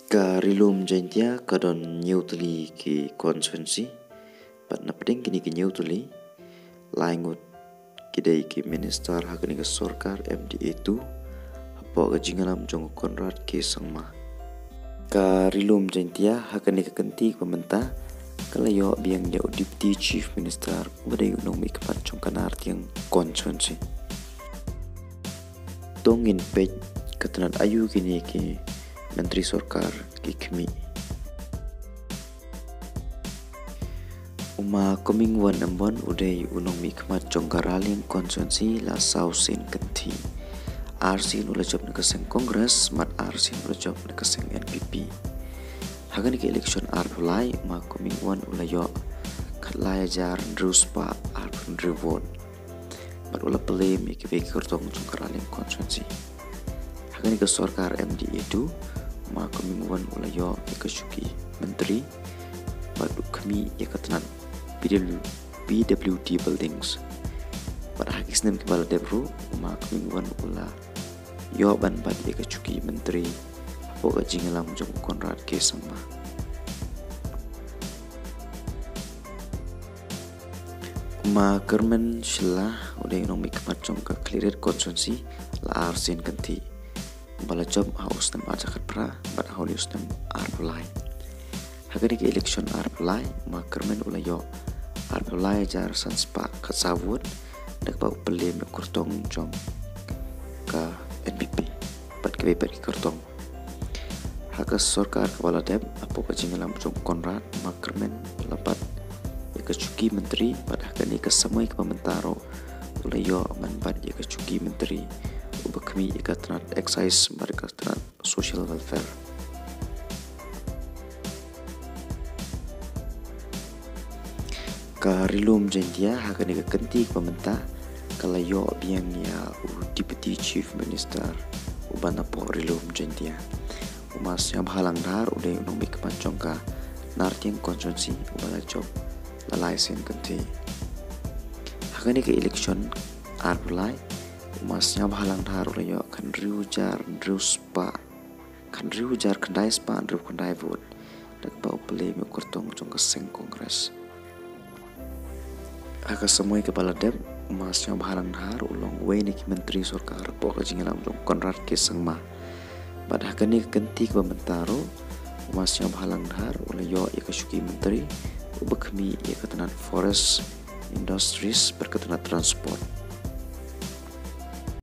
Karilum jaintia kadon nyutli ki konsuensi pat na peding kini ki nyutli laingut kidai ki minister hakani ke sorkar MDA tu hapo ke jingalam jong Konrad ke sangma karilum jaintia hakani ke kenti pemerintah kalayo biang jau deputy chief minister badai unong mi kepat jong kanar tiang konsuensi tongin pej ketenan ayu kini ki Menteri Sorkar Kikmi Uma coming one ambon uday unong mi kemat jongkaraling konsuensi la sausin kenti RC nula job na kaseng kongres mat RC nula job na kaseng NPP hagan ke election arpulai ma coming one ulayo katlaya jar druspa arpun reward mat ula pele mi ke kertong jongkaraling konsuensi hagan ke Sorkar MD itu ma kemingguan ulayo ikasuki menteri padu kami yakatnan PWD buildings pada hakisnem kepala debru ma kemingguan ula yo ban bad ikasuki menteri apo jingalam jong Konrad ke sama ma kermen shelah udah nong mikmat jong ka cleared konsuensi la arsin kanti bala job haus nem ajakat pra bat holius nem arpulai hagani ke election arpulai makermen ulayo arpulai jar sanspa kasawut dak bau pele me kurtong jong ka NPP bat ke bet kurtong hakas sorkar kepala deb apo ka jingalam jong Konrad makermen lapat ikacuki menteri bat hagani ke samai ke pementaro ulayo man bat ikacuki menteri ubakmi ikatrat excise mereka ikatrat social welfare karilum jentia hakan ika kenti pemerintah kalayo biang ya deputy chief minister ubana po rilum jentia umas yang halang dar udah unong bikman jongka nartiang konsumsi ubala job lalai sen kenti hakan ika election arpulai masnya bahalang dharu layo kan riujar druspa kan riujar kendai spa andru kendai vote dak bau pele me kurtong jong keseng kongres aka semua kepala dep masnya bahalang dharu ulong we ni menteri sorkar po ka jingalam jong Konrad ke sangma pada kani kenti ke mentaro masnya bahalang dharu layo ikasuki menteri ubakmi ikatanan forest industries berketanat transport